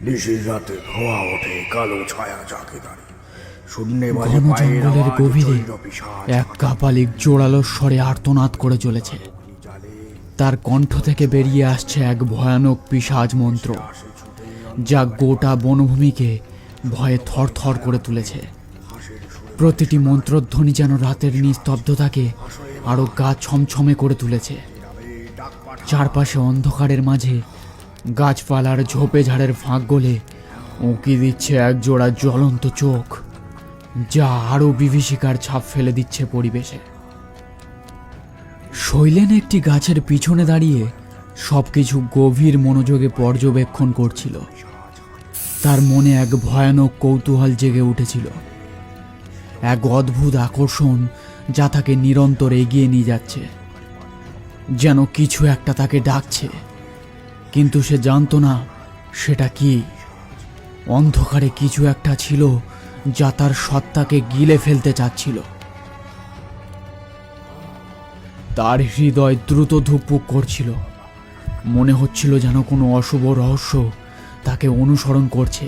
নিশির রাতে ধোয়া ওঠে কালো ছায়া জাকে দাঁড়িয়ে শূন্যে ঘন জঙ্গলের গভীরে এক কাপালিক জোরালো স্বরে আর্তনাদ করে চলেছে। তার কণ্ঠ থেকে বেরিয়ে আসছে এক ভয়ানক পিশাচ মন্ত্র, যা গোটা বনভূমিকে ভয়ে থরথর করে তুলেছে। প্রতিটি মন্ত্রধ্বনি যেন রাতের নিস্তব্ধতাকে আরো গা ছমছমে করে তুলেছে। চারপাশে অন্ধকারের মাঝে গাছপালার ঝোপে ঝাড়ের ফাঁক গলে উঁকি দিচ্ছে এক জোড়া জ্বলন্ত চোখ, যা আরো বিভীষিকার ছাপ ফেলে দিচ্ছে পরিবেশে। শৈলেন একটি গাছের পিছনে দাঁড়িয়ে সবকিছু গভীর মনোযোগে পর্যবেক্ষণ করছিল। তার মনে এক ভয়ানক কৌতূহল জেগে উঠেছিল, এক অদ্ভুত আকর্ষণ যা তাকে নিরন্তর এগিয়ে নিয়ে যাচ্ছে। যেন কিছু একটা তাকে ডাকছে, কিন্তু সে জানতো না সেটা কি। অন্ধকারে কিছু একটা ছিল যা তার সত্তাকে গিলে ফেলতে চাচ্ছিল। তার হৃদয় দ্রুত ধুকপুক করছিল। মনে হচ্ছিল যেন কোনো অশুভ রহস্য তাকে অনুসরণ করছে।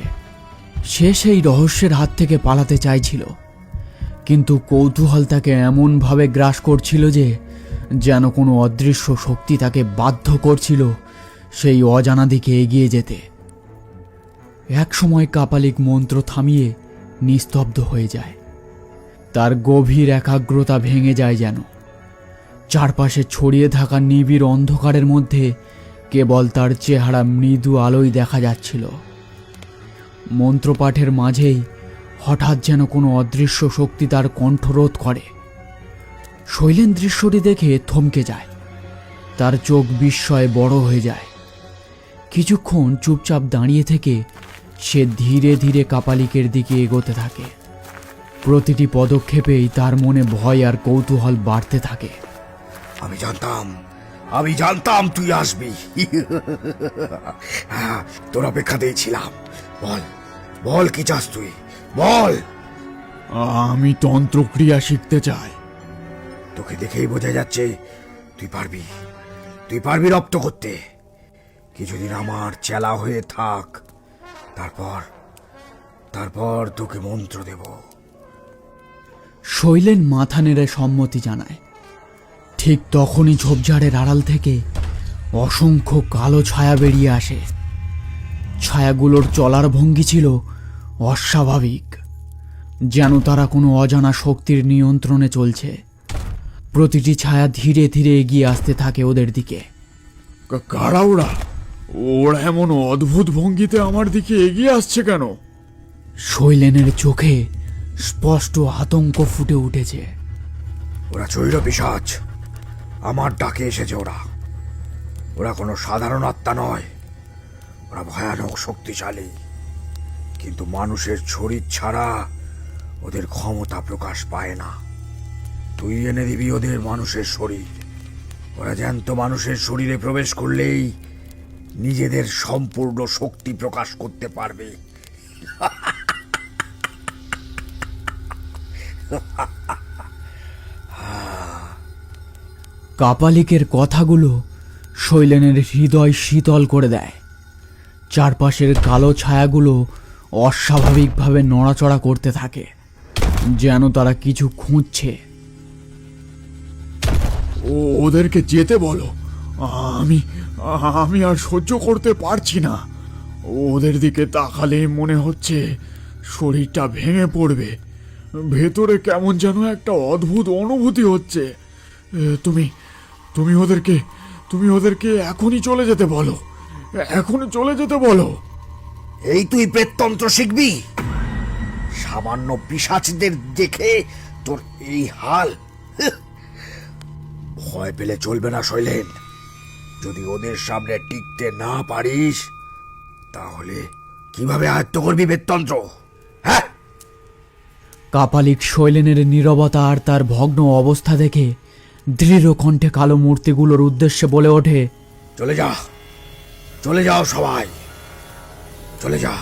সে সেই রহস্যের হাত থেকে পালাতে চাইছিল, কিন্তু কৌতূহল তাকে এমনভাবে গ্রাস করছিল যে যেন কোনো অদৃশ্য শক্তি তাকে বাধ্য করছিল সেই অজানা দিকে এগিয়ে যেতে। একসময় কাপালিক মন্ত্র থামিয়ে নিস্তব্ধ হয়ে যায়। তার গভীর একাগ্রতা ভেঙে যায় যেন। চারপাশে ছড়িয়ে থাকা নিবিড় অন্ধকারের মধ্যে কেবল তার চেহারা মৃদু আলোয় দেখা যাচ্ছিল। মন্ত্রপাঠের মাঝেই হঠাৎ যেন কোনো অদৃশ্য শক্তি তার কণ্ঠরোধ করে। শৈলেন দৃশ্যটি দেখে থমকে যায়। তার চোখ বিস্ময়ে বড় হয়ে যায়। কিছুক্ষণ চুপচাপ দাঁড়িয়ে থেকে সে ধীরে ধীরে কাপালিকের দিকে এগোতে থাকে। প্রতিটি পদক্ষেপেই তার মনে ভয় আর কৌতূহল বাড়তে থাকে। আমি জানতাম তুই আসবি। তোর অপেক্ষাতেই ছিলাম। বল বল কি চাস তুই, বল। আমি তন্ত্রক্রিয়া শিখতে চাই। তোকে দেখেই বোঝা যাচ্ছে তুই পারবি রপ্ত করতে। কিছুদিন আমার চেলা হয়ে থাক, তারপর তোকে মন্ত্র দেব। শৈলেন মাথা নেড়ে সম্মতি জানায়। ঠিক তখনই ঝোপঝাড়ের আড়াল থেকে অসংখ্য কালো ছায়া বেরিয়ে আসে। ছায়াগুলোর চলার ভঙ্গি ছিল অস্বাভাবিক, যেন তারা কোনো অজানা শক্তির নিয়ন্ত্রণে চলছে। প্রতিটি ছায়া ধীরে ধীরে এগিয়ে আসতে থাকে ওদের দিকে। কারা ওরা এমন অদ্ভুত ভঙ্গিতে আমার দিকে এগিয়ে আসছে কেন? শৈলেনের চোখে স্পষ্ট আতঙ্ক ফুটে উঠেছে। ওরা চৈর পিশাচ, আমার ডাকে এসেছে। ওরা কোনো সাধারণ আত্মা নয়। ওরা ভয়ানক শক্তিশালী, কিন্তু মানুষের শরীর ছাড়া ওদের ক্ষমতা প্রকাশ পায় না। তুই এনে দিবি ওদের মানুষের শরীর। ওরা জ্যান্ত মানুষের শরীরে প্রবেশ করলেই নিজেদের সম্পূর্ণ শক্তি প্রকাশ করতে পারবে। কাপালিকের কথাগুলো শৈলেনের হৃদয় শীতল করে দেয়। চারপাশের কালো ছায়াগুলো অস্বাভাবিকভাবে নড়াচড়া করতে থাকে, যেন তারা কিছু খুঁজছে। ওদেরকে যেতে বলো। আমি আর সহ্য করতে পারছি না। ওদের দিকে তাকালে মনে হচ্ছে শরীরটা ভেঙে পড়বে। ভেতরে কেমন যেন একটা অদ্ভুত অনুভূতি হচ্ছে। তুমি ওদেরকে এখনই চলে যেতে বলো। এই তুই প্রেততন্ত্র শিখবি? সামান্য পিশাচদের দেখে তোর এই হাল? ভয় পেলে চলবে না শৈলেন। যদি ওদের সামনে টিকতে না পারিস, তাহলে কিভাবে আয়ত্ত করবি প্রেততন্ত্র? হ্যাঁ? কাপালিক শৈলেনের নীরবতা আর তার ভগ্ন অবস্থা দেখে দৃঢ় কণ্ঠে কালো মূর্তিগুলোর উদ্দেশ্যে বলে ওঠে, চলে যাও সবাই, চলে যা।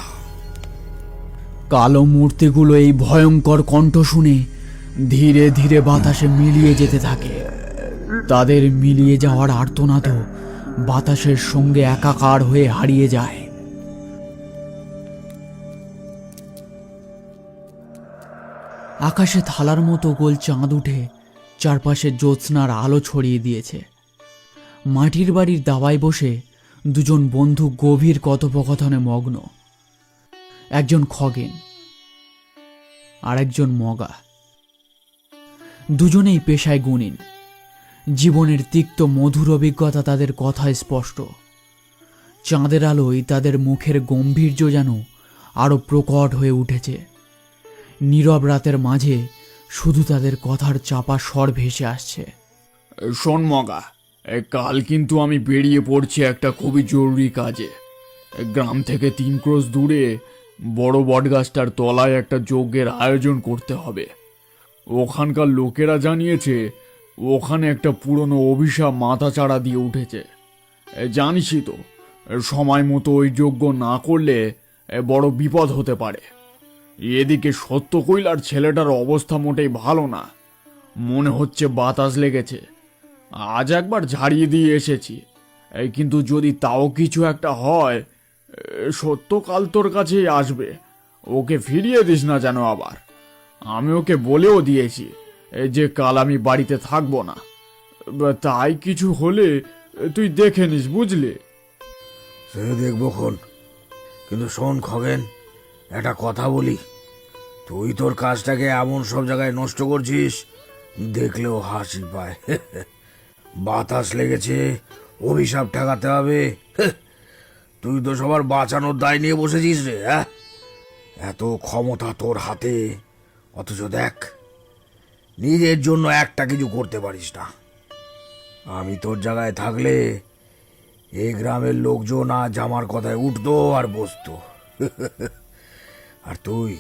কালো মূর্তিগুলো এই ভয়ঙ্কর কণ্ঠ শুনে ধীরে ধীরে বাতাসে মিলিয়ে যেতে থাকে। তাদের মিলিয়ে যাওয়ার আর্তনাদও বাতাসের সঙ্গে একাকার হয়ে হারিয়ে যায়। আকাশে থালার মতো গোল চাঁদ উঠে চারপাশে জ্যোৎস্নার আলো ছড়িয়ে দিয়েছে। মাটির বাড়ির দাওয়ায় বসে দুজন বন্ধু গভীর কথোপকথনে মগ্ন। একজন খগেন আর একজন মগা। দুজনেই পেশায় গুণীন। জীবনের তিক্ত মধুর অভিজ্ঞতা তাদের কথায় স্পষ্ট। চাঁদের আলোয় তাদের মুখের গম্ভীর্য যেন আরো প্রকট হয়ে উঠেছে। নীরব রাতের মাঝে শুধু তাদের কথার চাপা স্বর ভেসে আসছে। শোন মগা, কাল কিন্তু আমি বেরিয়ে পড়ছি একটা খুবই জরুরি কাজে। গ্রাম থেকে 3 ক্রোশ দূরে বড় বটগাছটার তলায় একটা যজ্ঞের আয়োজন করতে হবে। ওখানকার লোকেরা জানিয়েছে ওখানে একটা পুরনো অভিশাপ মাথাচাড়া দিয়ে উঠেছে। জানিসই তো, সময় মতো ওই যজ্ঞ না করলে বড় বিপদ হতে পারে। এদিকে সত্য কৈলার ছেলেটার অবস্থা মোটেই ভালো না, মনে হচ্ছে বাতাস লেগেছে। আজ একবার ঝাড়িয়ে দিয়ে এসেছি, কিন্তু যদি তাও কিছু একটা হয়, সত্য কাল তোর কাছেই আসবে। ওকে ফিরিয়ে দিস না যেন আবার। আমি ওকে বলেও দিয়েছি যে কাল আমি বাড়িতে থাকবো না। তাই কিছু হলে তুই দেখে নিস, বুঝলি? সে দেখবো খন। কিন্তু শোন খগেন, একটা কথা বলি, তুই তোর কাজটাকে এমন সব জায়গায় নষ্ট করছিস দেখলেও হাসি পায়। বাতাস লেগেছে, অভিশাপ ঠেকাতে হবে। তুই তো সবার বাঁচানোর দায় নিয়ে বসেছিস রে। হ্যাঁ, এত ক্ষমতা তোর হাতে, অথচ দেখ নিজের জন্য একটা কিছু করতে পারিস না। আমি তোর জায়গায় থাকলে এই গ্রামের লোকজন আজ আমার কথায় উঠতো আর বসতো। আর তুই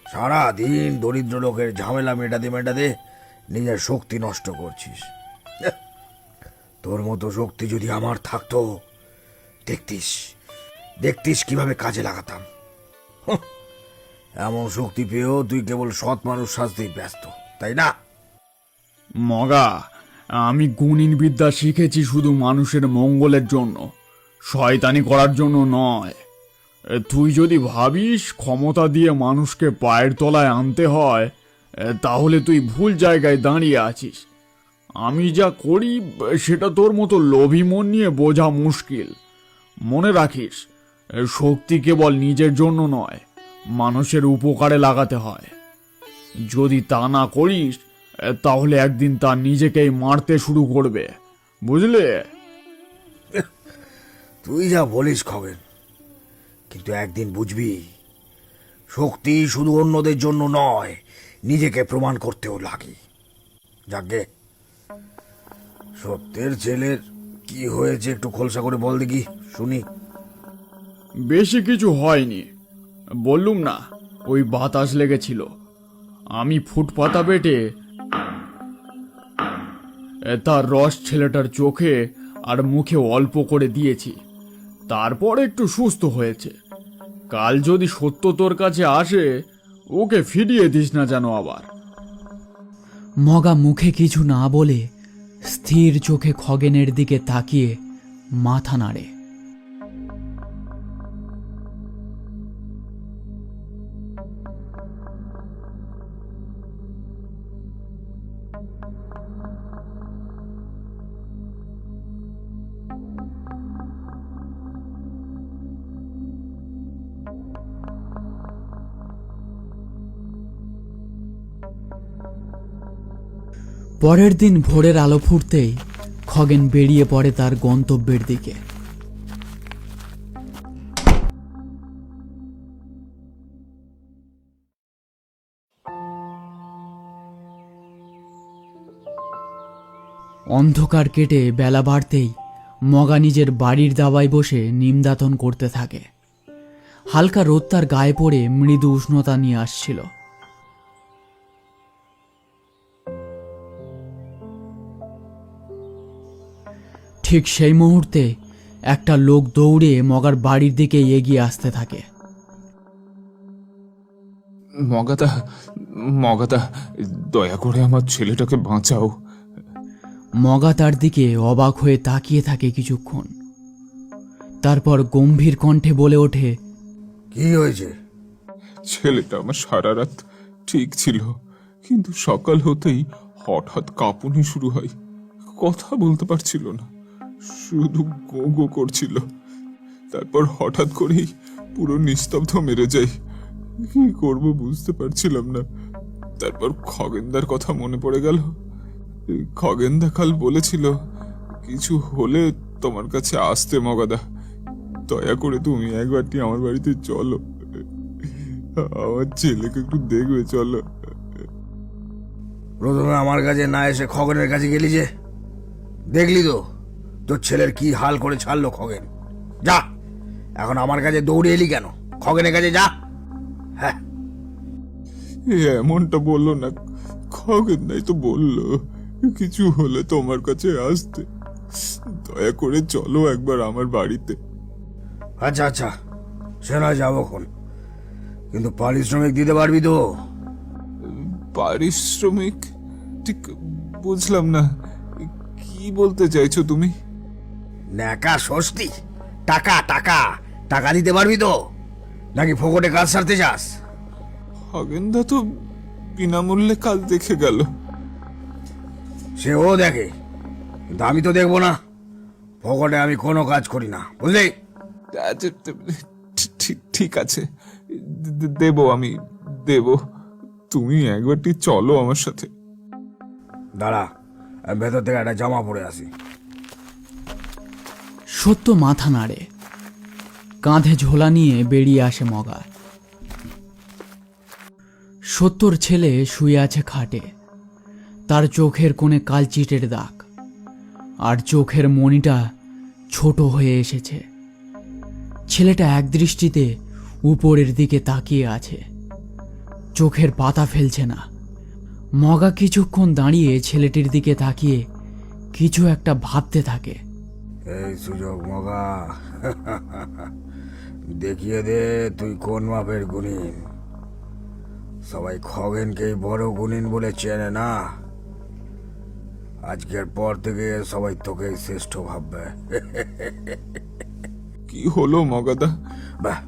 সারা দিন দরিদ্র লোকের ঝামেলা মেটাতে মেটাতে নিজের শক্তি নষ্ট করছিস। তোর মতো শক্তি যদি আমার থাকতো, দেখতিস দেখতিস কিভাবে কাজে লাগাতাম। এমন শক্তি পেয়েও তুই কেবল সৎ মানুষ সাজতেই ব্যস্ত, তাই না? মগা, আমি গুণিন বিদ্যা শিখেছি শুধু মানুষের মঙ্গলের জন্য, শয়তানি করার জন্য নয়। তুই যদি ভাবিস ক্ষমতা দিয়ে মানুষকে পায়ের তলায় আনতে হয়, তাহলে তুই ভুল জায়গায় দাঁড়িয়ে আছিস। আমি যা করি সেটা তোর মতো লোভী মন নিয়ে বোঝা মুশকিল। মনে রাখিস, শক্তি কেবল নিজের জন্য নয়, মানুষের উপকারে লাগাতে হয়। যদি তা না করিস, তাহলে একদিন তা নিজেকেই মারতে শুরু করবে, বুঝলে? তুই যা বলিস খগেন, কিন্তু একদিন বুঝবি শক্তি শুধু অন্যদের জন্য নয়, নিজেকে প্রমাণ করতেও লাগে। যাকে সত্যের ছেলের কি হয়েছে একটু খোলসা করে বল দেখি, শুনি। বেশি কিছু হয়নি, বললুম না ওই বাতাস লেগেছিল। আমি ফুটপাতা বেটে তার রস ছেলেটার চোখে আর মুখে অল্প করে দিয়েছি, তারপর একটু সুস্থ হয়েছে। কাল যদি সত্য তোর কাছে আসে, ওকে ফিরিয়ে দিস না যেন আবার। মগা মুখে কিছু না বলে স্থির চোখে খগেনের দিকে তাকিয়ে মাথা নাড়ে। পরের দিন ভোরের আলো ফুটতেই খগেন বেরিয়ে পড়ে তার গন্তব্যের দিকে। অন্ধকার কেটে বেলা বাড়তেই মগা নিজের বাড়ির দাওয়ায় বসে নিমদাতন করতে থাকে। হালকা রোদ তার গায়ে পড়ে মৃদু উষ্ণতা নিয়ে আসছিল। ঠিক সেই মুহূর্তে একটা লোক দৌড়ে মগার বাড়ির দিকে এগিয়ে আসতে থাকে। মগাদা, মগাদা, দয়া করে আমার ছেলেটাকে বাঁচাও। মগা তার দিকে অবাক হয়ে তাকিয়ে থাকে কিছুক্ষণ, তারপর গম্ভীর কণ্ঠে বলে ওঠে, কি হয়েছে? ছেলেটা আমার সারা রাত ঠিক ছিল, কিন্তু সকাল হতেই হঠাৎ কাঁপুনি শুরু হয়। কথা বলতে পারছিল না, শুধু গো গো করছিল। তারপর হঠাৎ করেই পুরো নিস্তব্ধ মেরে যায়। কি করব বুঝতে পারছিলাম না। তারপর খগেনদার কথা মনে পড়ে গেল। খগেনদা কাল বলেছিল কিছু হলে তোমার কাছে আসতে মগাদা। দয়া করে তুমি একবারটি আমার বাড়িতে চলো, আমার ছেলেকে একটু দেখবে, চলো। প্রথমে আমার কাছে না এসে খগেনের কাছে গেলি যে? দেখলি তো তোর ছেলের কি হাল করে ছাড়লো খগেন। যা, এখন আমার কাছে দৌড়ে এলি কেন? খগেনের কাছে যা। হ্যাঁ, এমনটা বললো না, খগেনদাই তো বললো কিছু হলে তোমার কাছে আসতে। দয়া করে চলো একবার আমার বাড়িতে। আচ্ছা আচ্ছা, সে নয় যাবো খন, কিন্তু পারিশ্রমিক দিতে পারবি তো? পারিশ্রমিক? ঠিক বুঝলাম না, কি বলতে চাইছো তুমি? ন্যাকা ষষ্ঠী, টাকা টাকা টাকা দিতে পারবি তো, নাকি ফোকটে কাজ সারতে চাস? খগেনদা তো বিনামূল্যে কাজ দেখে গেল। সে ও দেখে, কিন্তু আমি তো দেখবো না। ফোকটে আমি কোনো কাজ করি না, বুঝলি? আচ্ছা, ঠিক আছে, দেবো, আমি দেবো। তুমি একবারটি চলো আমার সাথে। দাঁড়া, আমি ভেতর থেকে একটা জামা পরে আসি। সত্য মাথা নাড়ে, কাঁধে ঝোলা নিয়ে বেরিয়ে আসে মগা। সত্যর ছেলে শুয়ে আছে খাটে, তার চোখের কোণে কালচিটের দাগ, আর চোখের মণিটা ছোট হয়ে এসেছে। ছেলেটা একদৃষ্টিতে উপরের দিকে তাকিয়ে আছে, চোখের পাতা ফেলছে না। মগা কিছুক্ষণ দাঁড়িয়ে ছেলেটির দিকে তাকিয়ে কিছু একটা ভাবতে থাকে। এই সুযোগ মগা, দেখিয়ে দে তুই কোন মাপের গুণিন। সবাই খগেনকেই বড় গুণিন বলে চেনে না। আজকের পর থেকে সবাই তোকে শ্রেষ্ঠ ভাববে। কি হলো মগাদা, বাহ,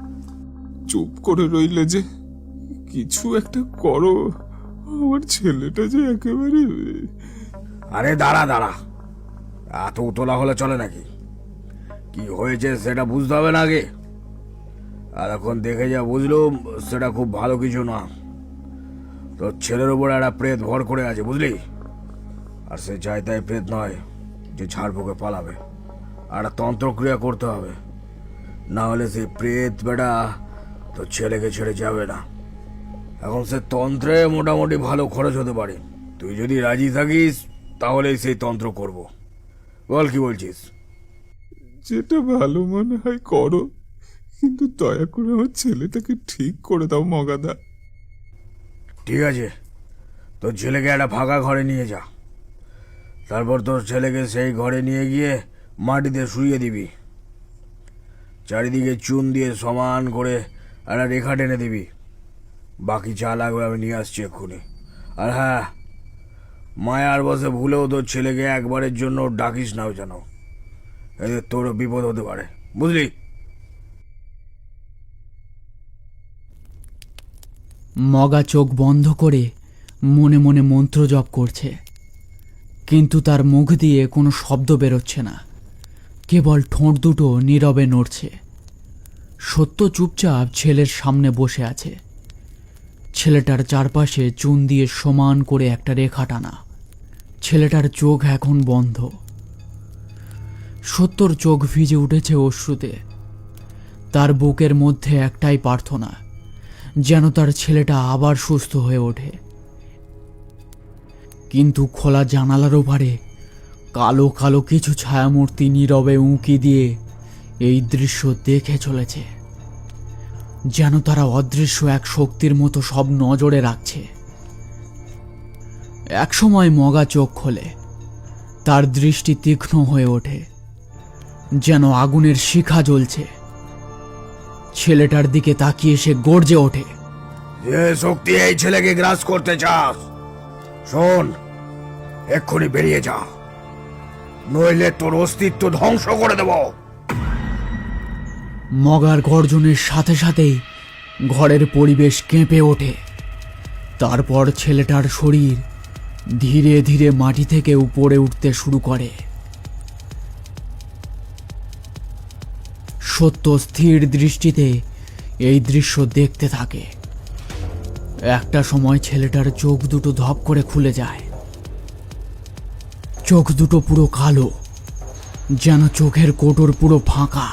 চুপ করে রইলে যে? কিছু একটা করো, আমার ছেলেটা যে একেবারে। আরে দাঁড়া দাঁড়া, এত উতলা হলে চলে নাকি? কি হয়েছে সেটা বুঝতে হবে না আগে? আর এখন দেখে যা বুঝলুম সেটা খুব ভালো কিছু না। তোর ছেলের উপর একটা প্রেত ভর করে আছে, বুঝলি? আর সে চাই তাই প্রেত নয় যে ঝাড়ফুঁকে পালাবে। আর একটা তন্ত্রক্রিয়া করতে হবে, না হলে সেই প্রেত বেটা তোর ছেলেকে ছেড়ে যাবে না। এখন সে তন্ত্রে মোটামুটি ভালো খরচ হতে পারে। তুই যদি রাজি থাকিস তাহলে সেই তন্ত্র করব। বল, কি বলছিস? যেটা ভালো মনে হয় করো, কিন্তু দয়া করে আমার ছেলেটাকে ঠিক করে দাও মগাদা। ঠিক আছে, তোর ছেলেকে একটা ফাঁকা ঘরে নিয়ে যা। তারপর তোর ছেলেকে সেই ঘরে নিয়ে গিয়ে মাটিতে শুইয়ে দিবি। চারিদিকে চুন দিয়ে সমান করে একটা রেখা টেনে দিবি। বাকি যা লাগবে আমি নিয়ে আসছি এক্ষুনি। আর হ্যাঁ, মায়ার বসে ভুলেও তোর ছেলেকে একবারের জন্য ডাকিস না যেন, এতে তোরও বিপদ হতে পারে, বুঝলি? মগা চোখ বন্ধ করে মনে মনে মন্ত্র জপ করছে, কিন্তু তার মুখ দিয়ে কোনো শব্দ বেরোচ্ছে না, কেবল ঠোঁট দুটো নীরবে নড়ছে। সত্য চুপচাপ ছেলের সামনে বসে আছে। ছেলেটার চারপাশে চুন দিয়ে সমান করে একটা রেখা টানা। ছেলেটার চোখ এখন বন্ধ। সত্যর চোখ ভিজে উঠেছে অশ্রুতে। তার বুকের মধ্যে একটাই প্রার্থনা, যেন তার ছেলেটা আবার সুস্থ হয়ে ওঠে। কিন্তু খোলা জানালার ওপারে কালো কালো কিছু ছায়ামূর্তি নীরবে উঁকি দিয়ে এই দৃশ্য দেখে চলেছে, যেন তারা অদৃশ্য এক শক্তির মতো সব নজরে রাখছে। একসময় মগা চোখ খোলে, তার দৃষ্টি তীক্ষ্ণ হয়ে ওঠে, যেন আগুনের শিখা জ্বলছে। ছেলেটার দিকে তাকিয়ে সে গর্জে ওঠে, যে শক্তি এই ছেলেকে গ্রাস করতে চাস, শোন, এক্ষুনি বেরিয়ে যা, নইলে তোর অস্তিত্ব ধ্বংস করে দেব। মগার গর্জনের সাথে সাথেই ঘরের পরিবেশ কেঁপে ওঠে। তারপর ছেলেটার শরীর ধীরে ধীরে মাটি থেকে উপরে উঠতে শুরু করে। সত্য স্থির দৃষ্টিতে এই দৃশ্য দেখতে থাকে। একটা সময় ছেলেটার চোখ দুটো ধপ করে খুলে যায়। চোখ দুটো পুরো কালো, যেন চোখের কোটর পুরো ফাঁকা,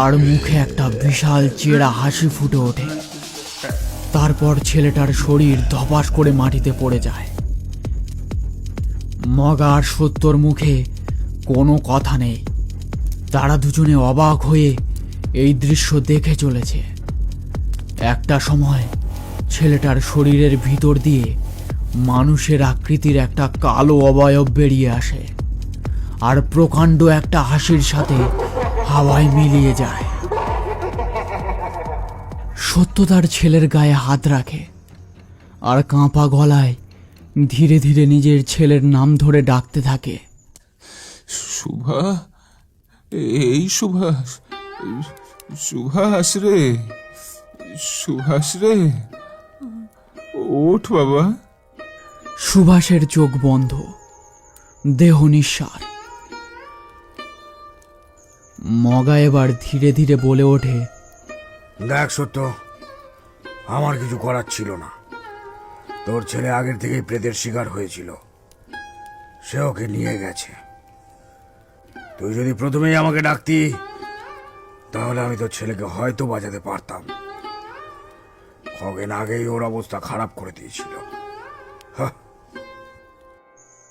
আর মুখে একটা বিশাল চেরা হাসি ফুটে ওঠে। তারপর ছেলেটার শরীর ধপাস করে মাটিতে পড়ে যায়। মগা আর সত্যর মুখে কোনো কথা নেই। তারা দুজনে অবাক হয়ে এই দৃশ্য দেখে চলেছে। একটা সময় ছেলেটার শরীরের ভিতর দিয়ে মানুষের আকৃতির একটা কালো অবয়ব বেরিয়ে আসে, আর প্রকাণ্ড একটা হাসির সাথে হাওয়ায় মিলিয়ে যায়। সত্য তার ছেলের গায়ে হাত রাখে আর কাঁপা গলায় ধীরে ধীরে নিজের ছেলের নাম ধরে ডাকতে থাকে। শুভা, এই সুভাষ, সুভাষ রে, সুভাষ রে, ওঠ বাবা। সুভাষের চোখ বন্ধ, দেহ নিঃসার। মগা এবার ধীরে ধীরে বলে ওঠে, দেখ সত্য, আমার কিছু করার ছিল না। তোর ছেলে আগের থেকেই প্রেতের শিকার হয়েছিল, সে ওকে নিয়ে গেছে। তুই যদি প্রথমেই আমাকে ডাকতি, তাহলে আমি তোর ছেলেকে হয়তো বাঁচাতে পারতাম। খগেন আগেই ওর অবস্থা খারাপ করে দিয়েছিল।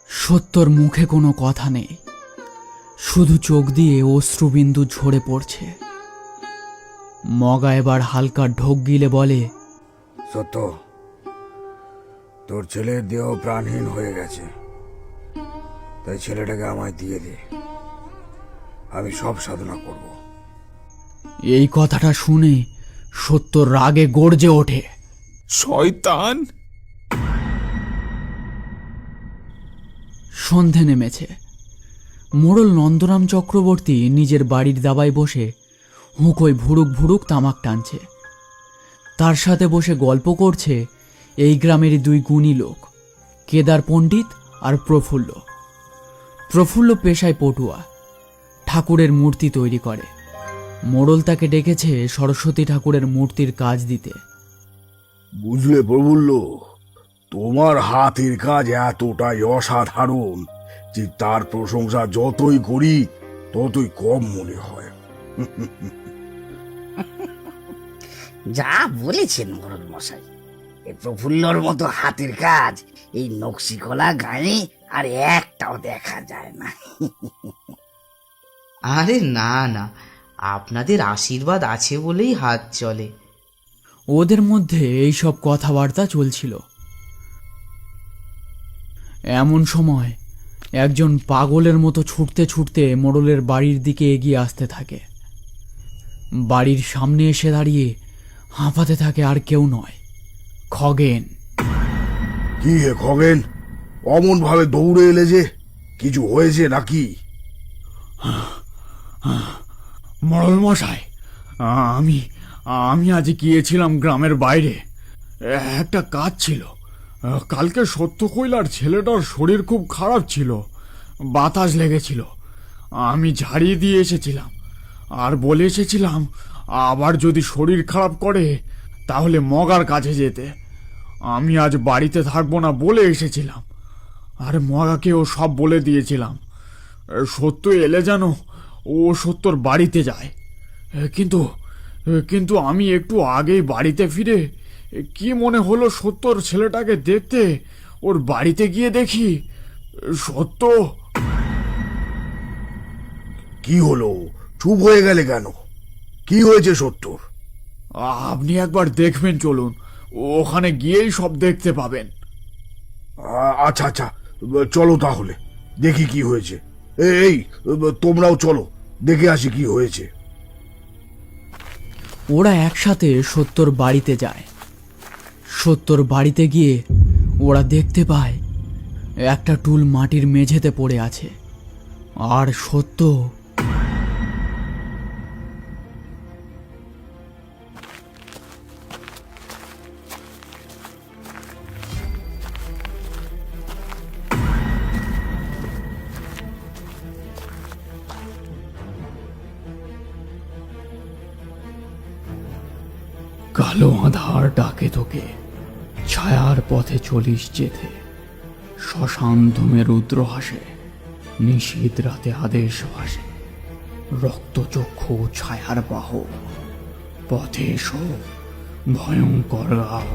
সত্যর মুখে কোনো কথা নেই, শুধু চোখ দিয়ে অশ্রুবিন্দু ঝরে পড়ছে। মগা এবার হালকা ঢোক গিলে বলে, সত্য, তোর ছেলের দেহ প্রাণহীন হয়ে গেছে, তাই ছেলেটাকে আমায় দিয়ে দে, আমি সব সাধনা করব। এই কথাটা শুনে সত্য রাগে গর্জে ওঠে। শয়তান! সন্ধে নেমেছে। মোড়ল নন্দরাম চক্রবর্তী নিজের বাড়ির দাবায় বসে হুঁকোয় ভুরুক ভুরুক তামাক টানছে। তার সাথে বসে গল্প করছে এই গ্রামের দুই গুণী লোক, কেদার পণ্ডিত আর প্রফুল্ল। প্রফুল্ল পেশায় পটুয়া, ঠাকুরের মূর্তি তৈরি করে। মোড়ল তাকে ডেকেছে সরস্বতী ঠাকুরের মূর্তির কাজ দিতে। বুঝলে প্রফুল্ল, তোমার হাতের কাজ এতটাই অসাধারণ যে তার প্রশংসা যতই করি ততই কম মনে হয়। যা বলেছেন মোড়ল মশাই, এই প্রফুল্লর মতো হাতের কাজ এই নকশিকলা গায়ে আর একটাও দেখা যায় না। আরে না না, আপনাদের আশীর্বাদ আছে বলেই হাত চলে। ওদের মধ্যে এইসব কথাবার্তা চলছিল। এমন সময় একজন পাগলের মতো ছুটতে ছুটতে মোড়লের বাড়ির দিকে এগিয়ে আসতে থাকে। বাড়ির সামনে এসে দাঁড়িয়ে হাঁপাতে থাকে আর কেউ নয়, খগেন। কি হে খগেন, অমন ভাবে দৌড়ে এলে যে, কিছু হয়েছে নাকি? মরল মশাই, আমি আমি আজ গিয়েছিলাম গ্রামের বাইরে, একটা কাজ ছিল। কালকে সত্য কইলার ছেলেটার শরীর খুব খারাপ ছিল, বাতাস লেগেছিল। আমি ঝাড়িয়ে দিয়ে এসেছিলাম আর বলে এসেছিলাম আবার যদি শরীর খারাপ করে তাহলে মগার কাছে যেতে। আমি আজ বাড়িতে থাকবো না বলে এসেছিলাম, আর মগাকেও সব বলে দিয়েছিলাম। সত্য এলে যেন ও সত্যর বাড়িতে যায়। কিন্তু কিন্তু আমি একটু আগেই বাড়িতে ফিরে কি মনে হলো সত্যর ছেলেটাকে দেখতে, ওর বাড়িতে গিয়ে দেখি সত্য। কি হলো, চুপ হয়ে গেলে কেন? কি হয়েছে সত্যর? আপনি একবার দেখবেন, চলুন, ওখানে গিয়েই সব দেখতে পাবেন। আচ্ছা আচ্ছা, চলো তাহলে দেখি কি হয়েছে। এই তোমরাও চলো, দেখে আসি কি হয়েছে। ওরা একসাথে সত্যর বাড়িতে যায়। সত্যর বাড়িতে গিয়ে ওরা দেখতে পায় একটা টুল মাটির মেঝেতে পড়ে আছে, আর সত্য কালো আধার ডাকে তোকে, ছায়ার পথে চলিস যেতে। শ্মশান ধুমে রুদ্র হাসে, নিশীথ রাতে আদেশ ভাসে। রক্তচক্ষু ছায়ার বাহ, পথে এসো ভয়ঙ্কর গাহ।